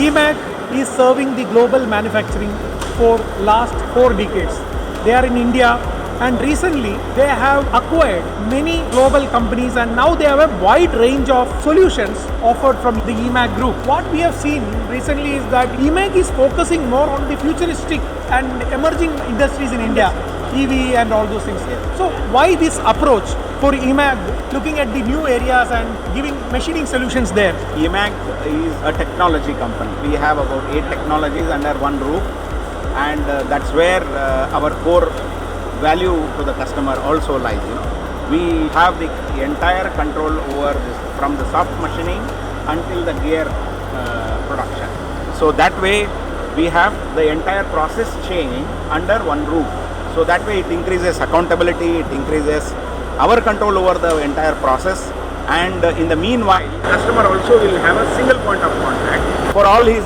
EMAG is serving the global manufacturing for last 4 decades. They are in India, and recently they have acquired many global companies, and now they have a wide range of solutions offered from the EMAG group. What we have seen recently is that EMAG is focusing more on the futuristic and emerging industries in India, EV and all those things. So why this approach for EMAG, looking at the new areas and giving machining solutions there? EMAG is a technology company. We have about 8 technologies under one roof, and that's where our core value to the customer also lies. We have the entire control over this, from the soft machining until the gear production. So that way we have the entire process chain under one roof. So that way it increases accountability, it increases our control over the entire process, and in the meanwhile, customer also will have a single point of contact for all his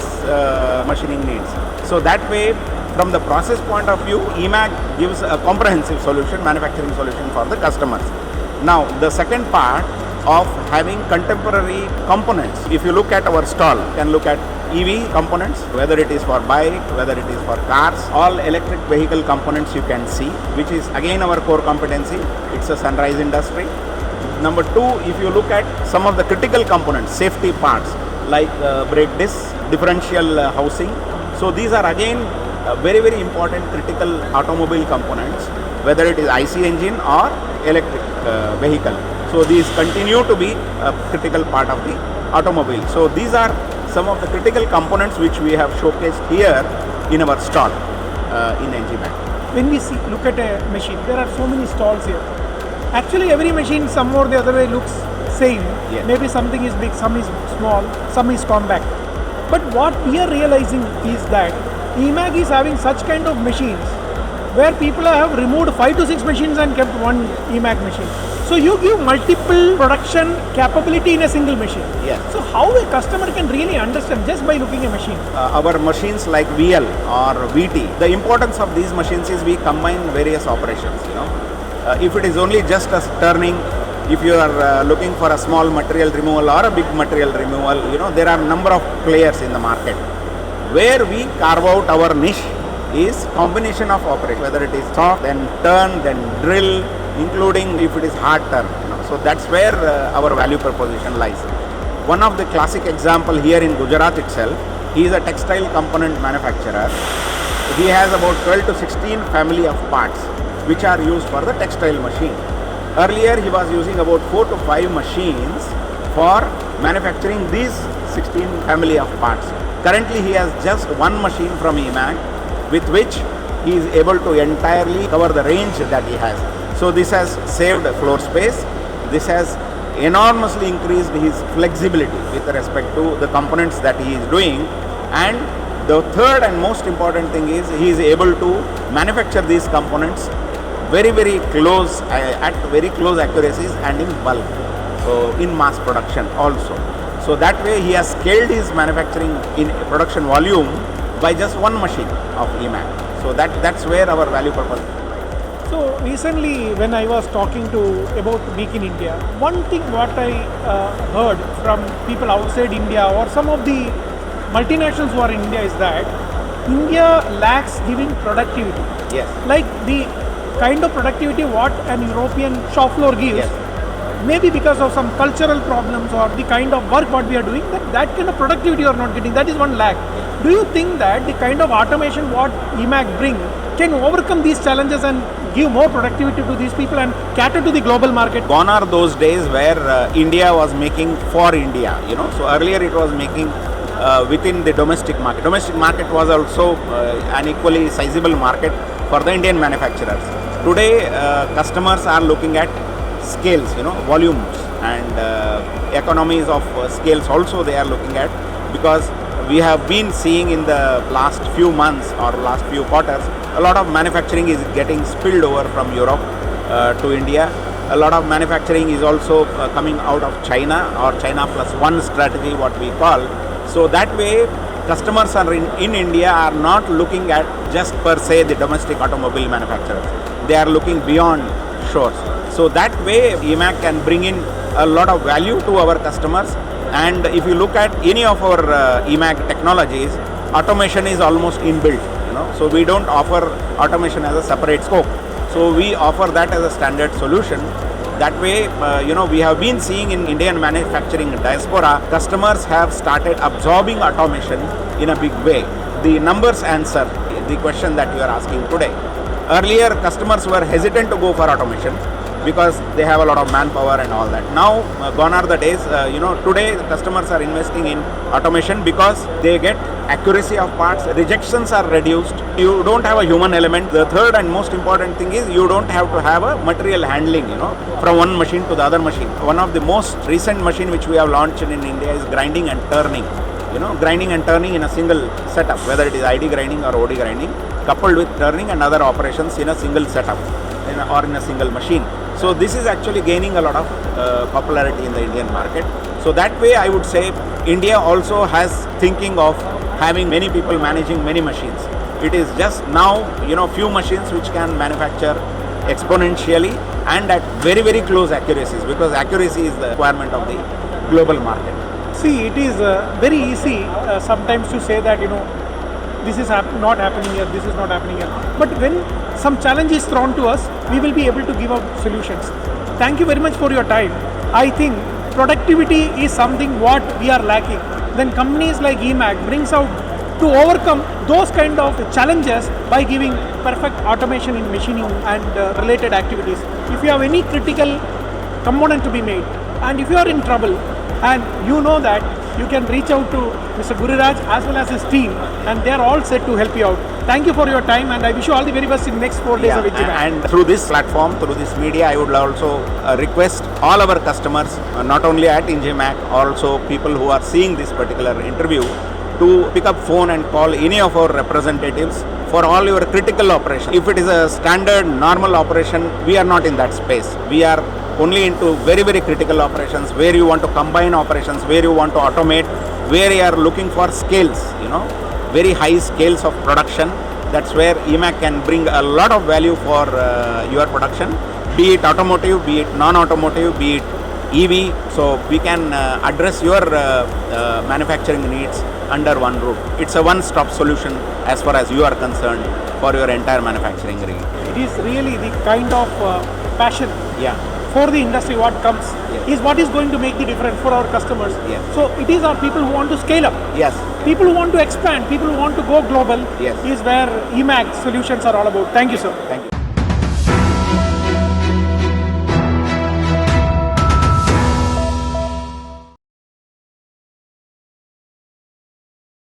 machining needs. So that way, from the process point of view, EMAG gives a comprehensive solution, manufacturing solution for the customers. Now, the second part of having contemporary components. If you look at our stall, you can look at EV components, whether it is for bike, whether it is for cars, all electric vehicle components you can see, which is again our core competency. It's a sunrise industry. Number 2, if you look at some of the critical components, safety parts like brake discs, differential housing. So these are again very, very important critical automobile components, whether it is IC engine or electric vehicle. So these continue to be a critical part of the automobile. So these are some of the critical components which we have showcased here in our stall in ENGIMACH. When we look at a machine, there are so many stalls here. Actually, every machine some or the other way looks same. Yes. Maybe something is big, some is small, some is compact. But what we are realizing is that EMAG is having such kind of machines where people have removed 5 to 6 machines and kept one EMAG machine. So you give multiple production capability in a single machine. Yes. So how a customer can really understand just by looking at a machine? Our machines like VL or VT, the importance of these machines is we combine various operations. If it is only just a turning, if you are looking for a small material removal or a big material removal, there are number of players in the market. Where we carve out our niche is combination of operation, whether it is soft, then turn, then drill, including if it is hard turn. So that's where our value proposition lies. One of the classic example here in Gujarat itself, he is a textile component manufacturer. He has about 12 to 16 family of parts which are used for the textile machine. Earlier he was using about 4 to 5 machines for manufacturing these 16 family of parts. Currently he has just one machine from EMAG with which he is able to entirely cover the range that he has. So this has saved floor space. This has enormously increased his flexibility with respect to the components that he is doing. And the third and most important thing is he is able to manufacture these components very, very close, at very close accuracies and in bulk, so in mass production also. So that way he has scaled his manufacturing in production volume by just one machine of EMAG. So that's where our value proposition. So recently when I was talking about Make in India, one thing what I heard from people outside India or some of the multinationals who are in India is that India lacks giving productivity. Yes. Like the kind of productivity what an European shop floor gives. Yes. Maybe because of some cultural problems or the kind of work what we are doing, that kind of productivity you are not getting. That is one lack. Do you think that the kind of automation what EMAG bring can overcome these challenges and give more productivity to these people and cater to the global market? Gone are those days where India was making for India, So earlier it was making within the domestic market. Domestic market was also an equally sizable market for the Indian manufacturers. Today, customers are looking at scales, volumes and economies of scales also they are looking at, because we have been seeing in the last few months or last few quarters, a lot of manufacturing is getting spilled over from Europe to India. A lot of manufacturing is also coming out of China or China plus one strategy, what we call. So that way, customers are in India are not looking at just per se the domestic automobile manufacturers. They are looking beyond shores. So that way, EMAG can bring in a lot of value to our customers And if you look at any of our EMAG technologies, automation is almost inbuilt. So we don't offer automation as a separate scope. So we offer that as a standard solution. That way, we have been seeing in Indian manufacturing diaspora, customers have started absorbing automation in a big way. The numbers answer the question that you are asking today. Earlier, customers were hesitant to go for automation because they have a lot of manpower and all that. Now, gone are the days, today the customers are investing in automation because they get accuracy of parts, rejections are reduced, you don't have a human element. The third and most important thing is you don't have to have a material handling, from one machine to the other machine. One of the most recent machine which we have launched in India is grinding and turning. Grinding and turning in a single setup, whether it is ID grinding or OD grinding, coupled with turning and other operations in a single setup or in a single machine. So this is actually gaining a lot of popularity in the Indian market. So that way I would say India also has thinking of having many people managing many machines. It is just now, few machines which can manufacture exponentially and at very, very close accuracies, because accuracy is the requirement of the global market. See, it is very easy sometimes to say that, this is not happening here, this is not happening here. But when some challenge is thrown to us, we will be able to give out solutions. Thank you very much for your time. I think productivity is something what we are lacking. Then companies like EMAG brings out to overcome those kind of challenges by giving perfect automation in machining and related activities. If you have any critical component to be made, and if you are in trouble, and you know that, you can reach out to Mr. Guriraj as well as his team, and they are all set to help you out. Thank you for your time, and I wish you all the very best in next 4 days of ENGIMACH. And through this platform, through this media, I would also request all our customers, not only at ENGIMACH, also people who are seeing this particular interview, to pick up phone and call any of our representatives for all your critical operations. If it is a standard normal operation, we are not in that space. We are only into very, very critical operations where you want to combine operations, where you want to automate, where you are looking for scales, very high scales of production. That's where EMAG can bring a lot of value for your production, be it automotive, be it non-automotive, be it EV. So we can address your manufacturing needs under one roof. It's a one-stop solution as far as you are concerned for your entire manufacturing rig. It is really the kind of passion for the industry what comes is what is going to make the difference for our customers. So it is our people who want to scale up. People who want to expand, people who want to go global is where EMAG solutions are all about. Thank you, sir. Thank you.